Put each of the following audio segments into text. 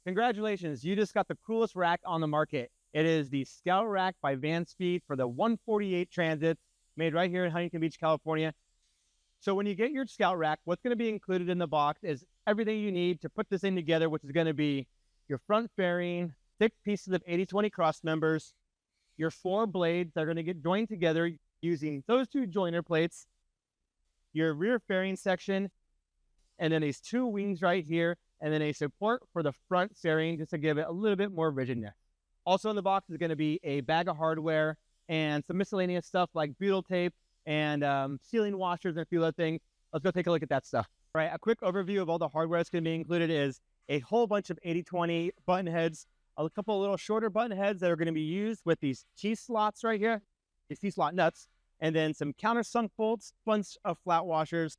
Congratulations, you just got the coolest rack on the market. It is the Scout Rack by Vanspeed for the 148 Transit, made right here in Huntington Beach, California. So when you get your Scout Rack, what's going to be included in the box is everything you need to put this thing together, which is going to be your front fairing, 6 pieces of 80/20 cross members, your 4 blades that are going to get joined together using those 2 joiner plates, your rear fairing section, and then these 2 wings right here, and then a support for the front fairing just to give it a little bit more rigidness. Also in the box is going to be a bag of hardware and some miscellaneous stuff like butyl tape and sealing washers and a few other things. Let's go take a look at that stuff. All right, a quick overview of all the hardware that's going to be included is a whole bunch of 80/20 button heads, a couple of little shorter button heads that are going to be used with these T-slots right here, these T-slot nuts, and then some countersunk bolts, bunch of flat washers,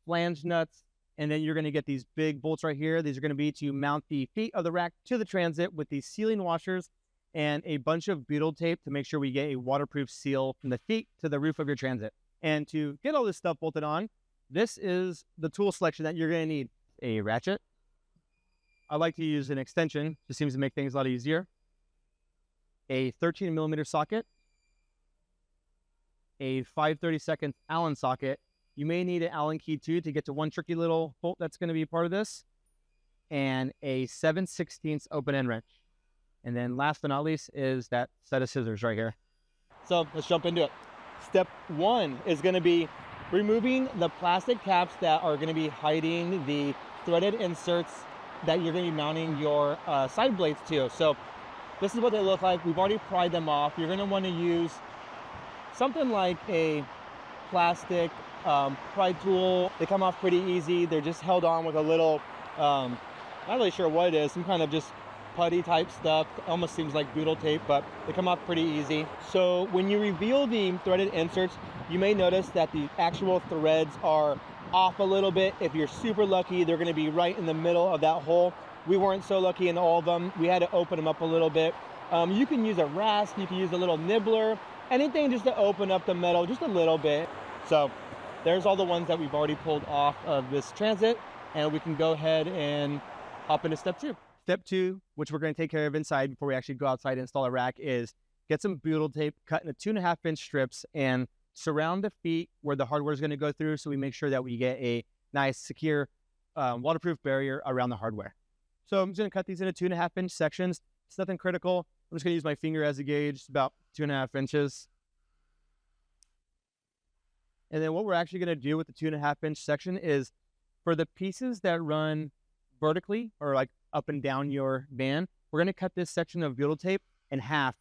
flange nuts, and then you're going to get these big bolts right here. These are going to be to mount the feet of the rack to the Transit with these sealing washers and a bunch of butyl tape to make sure we get a waterproof seal from the feet to the roof of your Transit. And to get all this stuff bolted on, this is the tool selection that you're going to need. A ratchet. I like to use an extension. Just seems to make things a lot easier. A 13mm socket. A 5/32 Allen socket. You may need an Allen key too to get to one tricky little bolt that's going to be part of this. And a 7/16 open end wrench. And then last but not least is that set of scissors right here. So let's jump into it. Step 1 is going to be removing the plastic caps that are going to be hiding the threaded inserts that you're going to be mounting your side blades to. So this is what they look like. We've already pried them off. You're going to want to use something like a plastic pry tool. They come off pretty easy. They're just held on with a little, not really sure what it is, some kind of just putty type stuff. Almost seems like butyl tape, but they come off pretty easy. So when you reveal the threaded inserts, you may notice that the actual threads are off a little bit. If you're super lucky, they're going to be right in the middle of that hole. We weren't so lucky in all of them. We had to open them up a little bit. You can use a rasp, you can use a little nibbler, anything just to open up the metal just a little bit. So there's all the ones that we've already pulled off of this Transit, and we can go ahead and hop into step 2. Step 2, which we're going to take care of inside before we actually go outside and install a rack, is get some butyl tape, cut into 2.5-inch strips, and surround the feet where the hardware is going to go through, so we make sure that we get a nice, secure, waterproof barrier around the hardware. So I'm just going to cut these into 2.5-inch sections. It's nothing critical. I'm just going to use my finger as a gauge. It's about 2.5 inches. And then what we're actually going to do with the 2.5-inch section is for the pieces that run vertically or like up and down your van, we're going to cut this section of butyl tape in half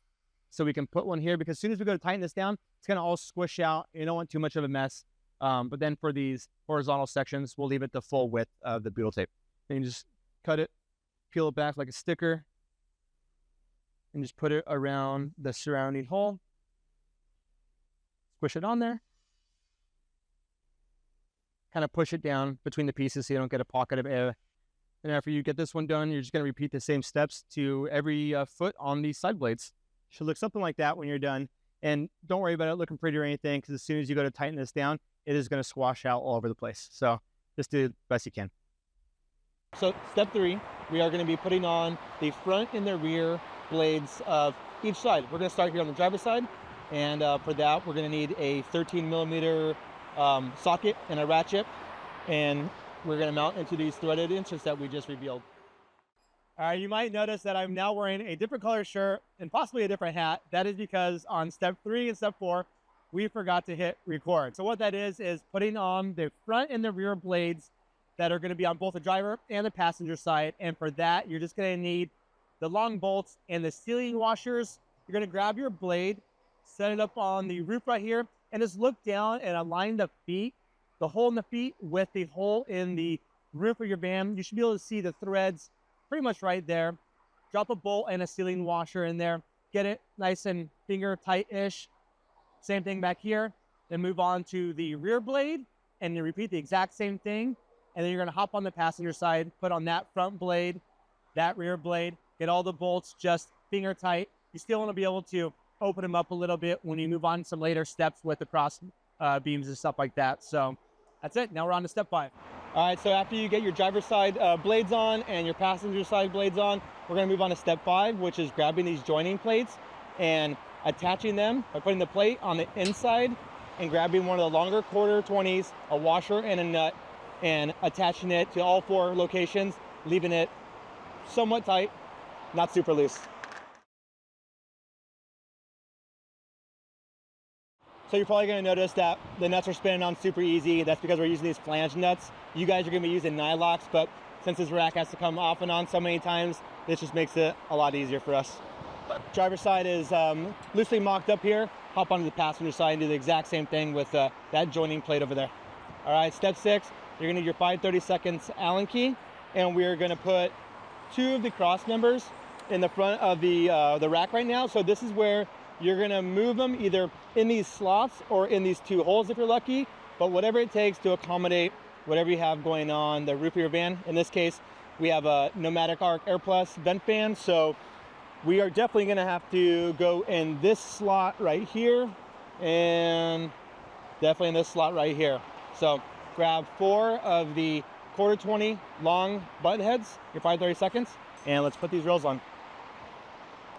so we can put one here, because as soon as we go to tighten this down, it's going to all squish out. You don't want too much of a mess. But then for these horizontal sections, we'll leave it the full width of the butyl tape. And you just cut it, peel it back like a sticker, and just put it around the surrounding hole. Squish it on there. Kind of push it down between the pieces so you don't get a pocket of air. And after you get this one done, you're just going to repeat the same steps to every foot on these side blades. Should look something like that when you're done. And don't worry about it looking pretty or anything, because as soon as you go to tighten this down, it is going to squash out all over the place. So just do the best you can. So step 3, we are going to be putting on the front and the rear blades of each side. We're going to start here on the driver's side. And for that, we're going to need a 13mm socket and a ratchet. And we're going to mount into these threaded inserts that we just revealed. You might notice that I'm now wearing a different color shirt and possibly a different hat. That is because on step 3 and step 4, we forgot to hit record. So what that is putting on the front and the rear blades that are going to be on both the driver and the passenger side. And for that, you're just going to need the long bolts and the sealing washers. You're going to grab your blade, set it up on the roof right here, and just look down and align the feet, the hole in the feet with the hole in the roof of your van. You should be able to see the threads pretty much right there. Drop a bolt and a sealing washer in there. Get it nice and finger tight-ish. Same thing back here. Then move on to the rear blade and you repeat the exact same thing. And then you're going to hop on the passenger side, put on that front blade, that rear blade, get all the bolts just finger tight. You still want to be able to open them up a little bit when you move on to some later steps with the cross beams and stuff like that. So that's it. Now we're on to step 5. All right, so after you get your driver's side blades on and your passenger side blades on, we're gonna move on to step 5, which is grabbing these joining plates and attaching them by putting the plate on the inside and grabbing one of the longer quarter 20s, a washer and a nut, and attaching it to all 4 locations, leaving it somewhat tight, not super loose. So you're probably going to notice that the nuts are spinning on super easy. That's because we're using these flange nuts. You guys are going to be using nylocks, but since this rack has to come off and on so many times, this just makes it a lot easier for us. Driver's side is loosely mocked up here. Hop onto the passenger side and do the exact same thing with that joining plate over there. All right, step 6, you're going to need your 5/32 Allen key, and we're going to put 2 of the cross members in the front of the rack right now. So this is where you're gonna move them either in these slots or in these 2 holes if you're lucky, but whatever it takes to accommodate whatever you have going on the roof of your van. In this case, we have a Nomadic Arc Air Plus vent fan, so we are definitely gonna have to go in this slot right here and definitely in this slot right here. So grab 4 of the quarter 20 long butt heads, your 5/32, and let's put these rails on.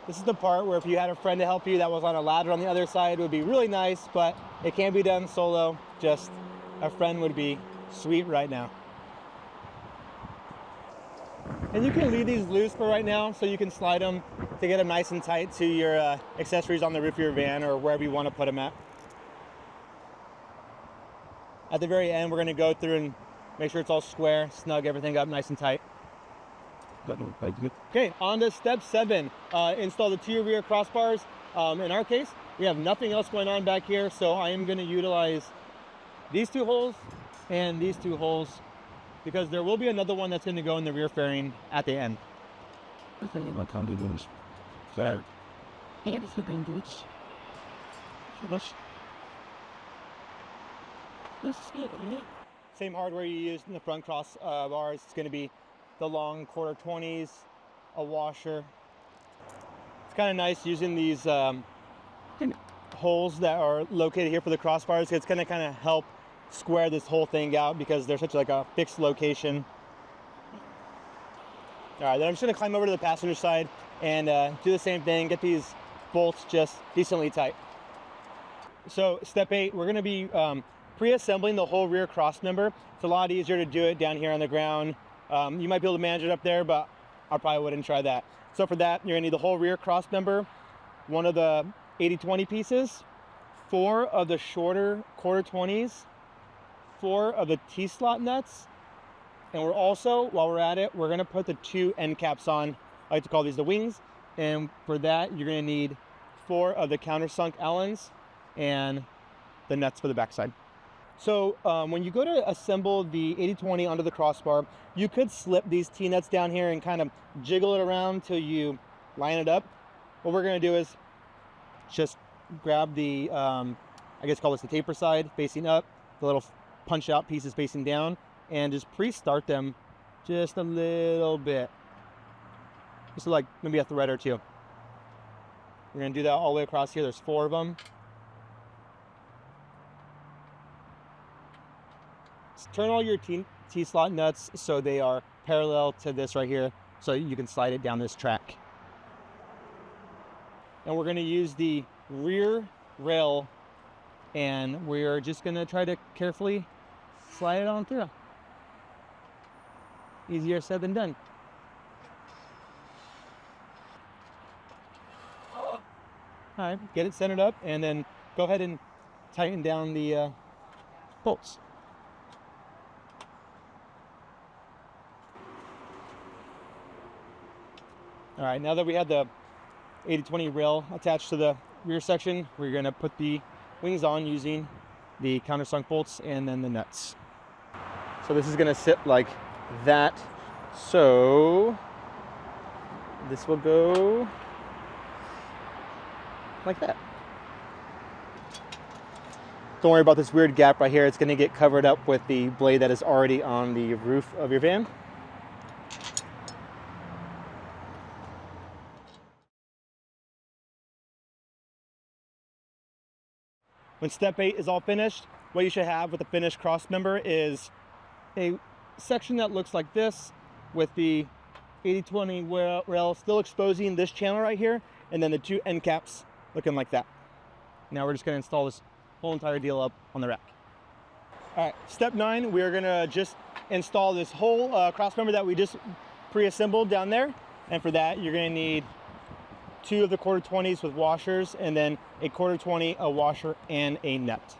This is the part where if you had a friend to help you that was on a ladder on the other side, it would be really nice, but it can't be done solo. Just a friend would be sweet right now. And you can leave these loose for right now, so you can slide them to get them nice and tight to your accessories on the roof of your van or wherever you want to put them at. At the very end, we're going to go through and make sure it's all square, snug everything up nice and tight. Okay, on to step 7. Install the 2 rear crossbars. In our case, we have nothing else going on back here, so I am going to utilize these 2 holes and these 2 holes because there will be another one that's going to go in the rear fairing at the end. Same hardware you used in the front cross bars. It's going to be the long quarter 20s, a washer. It's kind of nice using these holes that are located here for the crossbars. It's going to kind of help square this whole thing out because they're such like a fixed location. All right, then I'm just going to climb over to the passenger side and do the same thing, get these bolts just decently tight. So step 8, we're going to be pre-assembling the whole rear cross member. It's a lot easier to do it down here on the ground. You might be able to manage it up there, but I probably wouldn't try that. So for that, you're gonna need the whole rear cross member, 1 of the 80/20 pieces, 4 of the shorter quarter 20s, 4 of the T-slot nuts, and we're also, while we're at it, we're gonna put the 2 end caps on. I like to call these the wings. And for that, you're gonna need 4 of the countersunk Allens and the nuts for the backside. So when you go to assemble the 80/20 onto the crossbar, you could slip these T-nuts down here and kind of jiggle it around till you line it up. What we're gonna do is just grab the, I guess call this the taper side facing up, the little punch out pieces facing down, and just pre-start them just a little bit. Just like maybe a thread or 2. We're gonna do that all the way across here. There's 4 of them. Turn all your T-slot nuts so they are parallel to this right here so you can slide it down this track. And we're going to use the rear rail and we're just going to try to carefully slide it on through. Easier said than done. All right, get it centered up and then go ahead and tighten down the bolts. All right, now that we have the 80/20 rail attached to the rear section, we're gonna put the wings on using the countersunk bolts and then the nuts. So this is gonna sit like that. So this will go like that. Don't worry about this weird gap right here. It's gonna get covered up with the blade that is already on the roof of your van. When step 8 is all finished, what you should have with the finished cross member is a section that looks like this, with the 80/20 rail still exposing this channel right here, and then the two end caps looking like that. Now we're just going to install this whole entire deal up on the rack. All right, step 9, we're going to just install this whole cross member that we just pre-assembled down there. And for that, you're going to need 2 of the 1/4-20s with washers, and then a 1/4-20, a washer, and a nut.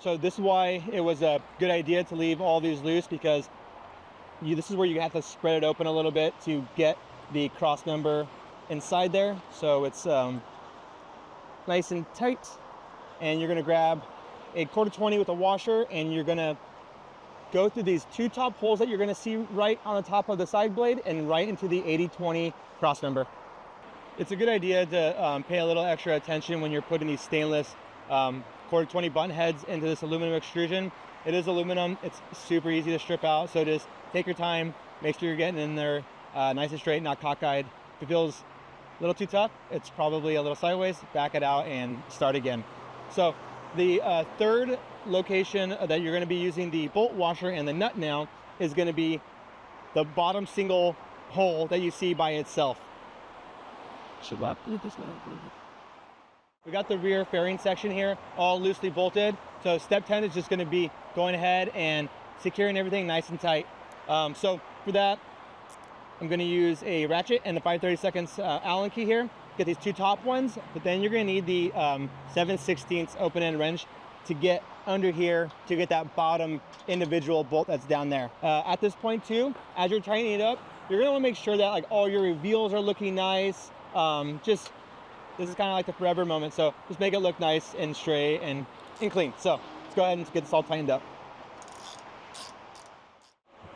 So this is why it was a good idea to leave all these loose, because this is where you have to spread it open a little bit to get the cross member inside there, so it's nice and tight. And you're going to grab a 1/4-20 with a washer, and you're going to go through these 2 top holes that you're going to see right on the top of the side blade and right into the 80/20 cross member. It's a good idea to pay a little extra attention when you're putting these stainless 1/4-20 button heads into this aluminum extrusion. It is aluminum, it's super easy to strip out, so just take your time, make sure you're getting in there nice and straight, not cockeyed. If it feels a little too tough, it's probably a little sideways, back it out and start again. So the third location that you're going to be using the bolt washer and the nut now is going to be the bottom single hole that you see by itself. We got the rear fairing section here all loosely bolted. So step 10 is just going to be going ahead and securing everything nice and tight. So for that, I'm going to use a ratchet and a 5/32 Allen key here. Get these 2 top ones, but then you're going to need the 7/16 open end wrench to get under here to get that bottom individual bolt that's down there. At this point too, as you're tightening it up, you're going to want to make sure that like all your reveals are looking nice. This is kind of like the forever moment, so just make it look nice and straight and clean. So let's go ahead and get this all tightened up.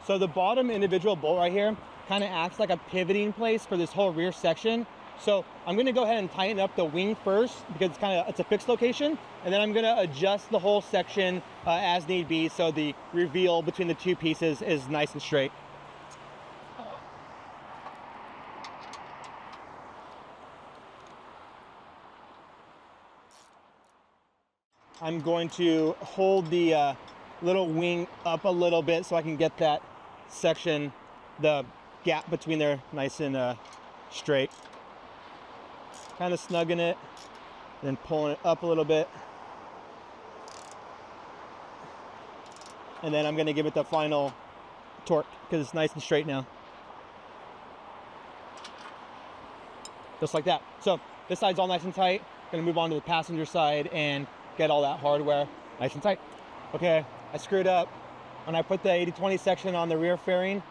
So the bottom individual bolt right here kind of acts like a pivoting place for this whole rear section. So I'm going to go ahead and tighten up the wing first, because it's a fixed location, and then I'm going to adjust the whole section as need be, so the reveal between the 2 pieces is nice and straight. I'm going to hold the little wing up a little bit so I can get that section, the gap between there, nice and straight. Kind of snugging it, then pulling it up a little bit. And then I'm going to give it the final torque because it's nice and straight now. Just like that. So this side's all nice and tight. Going to move on to the passenger side and get all that hardware nice and tight. Okay, I screwed up. When I put the 80/20 section on the rear fairing,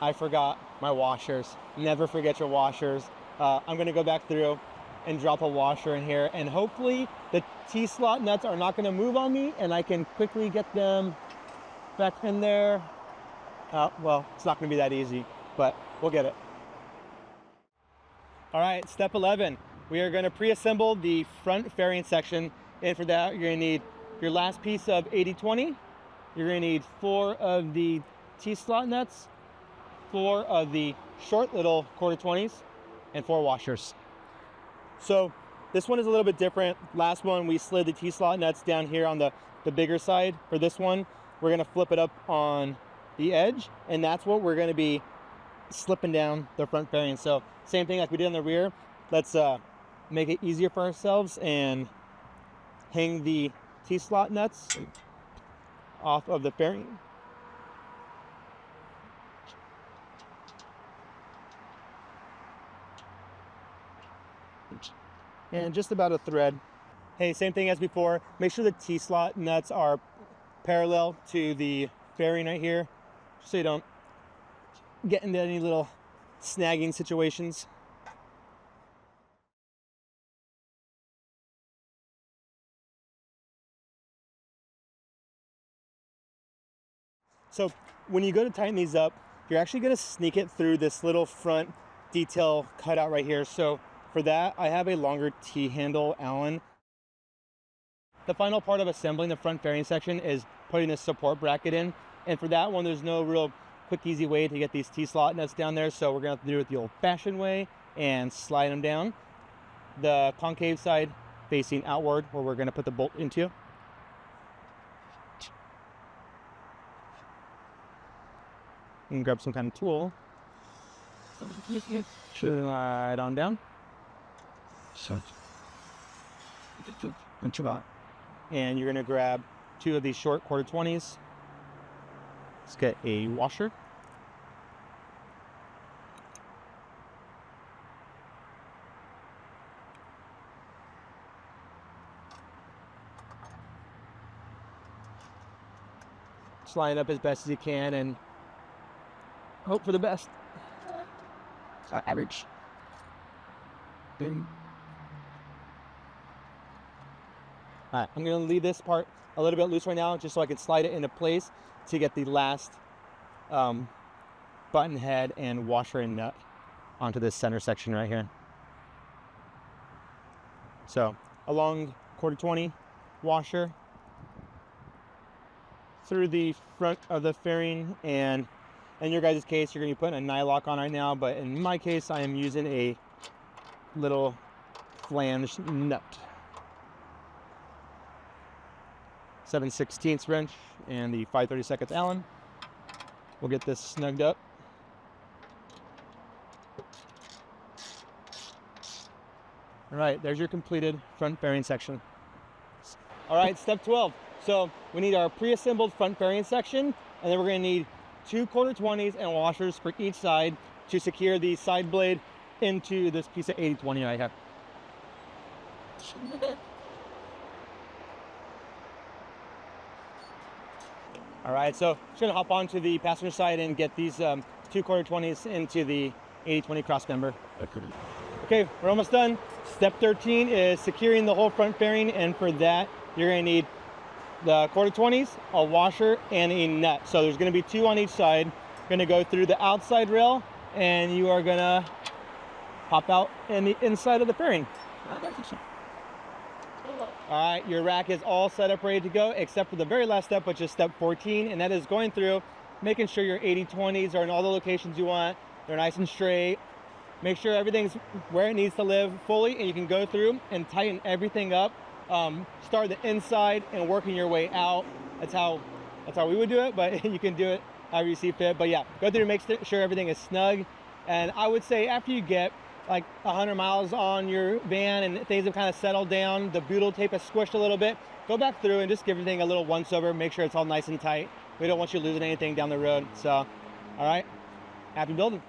I forgot my washers. Never forget your washers. I'm going to go back through and drop a washer in here, and hopefully the T-slot nuts are not going to move on me and I can quickly get them back in there. Well, it's not going to be that easy, but we'll get it. All right, step 11. We are going to pre-assemble the front fairing section, and for that you're going to need your last piece of 80/20. You're going to need 4 of the T-slot nuts, 4 of the short little 1/4-20s, and 4 washers. So this one is a little bit different. Last one we slid the T-slot nuts down here on the bigger side. For this one, we're going to flip it up on the edge, and that's what we're going to be slipping down the front fairing. So same thing like we did on the rear. Let's make it easier for ourselves and hang the T-slot nuts off of the fairing. And just about a thread. Hey, same thing as before. Make sure the T-slot nuts are parallel to the fairing right here, so you don't get into any little snagging situations. So when you go to tighten these up, you're actually going to sneak it through this little front detail cutout right here. So for that, I have a longer T-handle Allen. The final part of assembling the front fairing section is putting this support bracket in. And for that one, there's no real quick, easy way to get these T-slot nuts down there. So we're going to have to do it the old-fashioned way and slide them down. The concave side facing outward where we're going to put the bolt into. And grab some kind of tool. Slide on down. And you're going to grab 2 of these short 1/4-20s. Let's get a washer. Slide it up as best as you can and hope for the best. So average. Boom. All right, I'm going to leave this part a little bit loose right now just so I can slide it into place to get the last button head and washer and nut onto this center section right here. So along 1/4-20 washer through the front of the fairing, and in your guys' case you're going to be putting a nylock on right now, but in my case I am using a little flange nut. 7/16 wrench and the 5/32 Allen. We'll get this snugged up. All right, there's your completed front fairing section. All right, step 12. So we need our pre-assembled front fairing section, and then we're going to need 2 1/4-20s and washers for each side to secure the side blade into this piece of 80/20 right here. All right, so I'm just going to hop onto the passenger side and get these 2 1/4-20s into the 80/20 cross member. Okay, we're almost done. Step 13 is securing the whole front fairing, and for that you're going to need the 1/4-20s, a washer, and a nut. So there's going to be 2 on each side. You're going to go through the outside rail, and you are going to pop out in the inside of the fairing. All right, your rack is all set up, ready to go, except for the very last step, which is step 14, and that is going through, making sure your 80/20s are in all the locations you want. They're nice and straight. Make sure everything's where it needs to live fully, and you can go through and tighten everything up. Start the inside and working your way out. That's how we would do it, but you can do it however you see fit. But yeah, go through and make sure everything is snug. And I would say after you get like 100 miles on your van and things have kind of settled down, the butyl tape has squished a little bit, go back through and just give everything a little once over, make sure it's all nice and tight. We don't want you losing anything down the road. So, all right, happy building.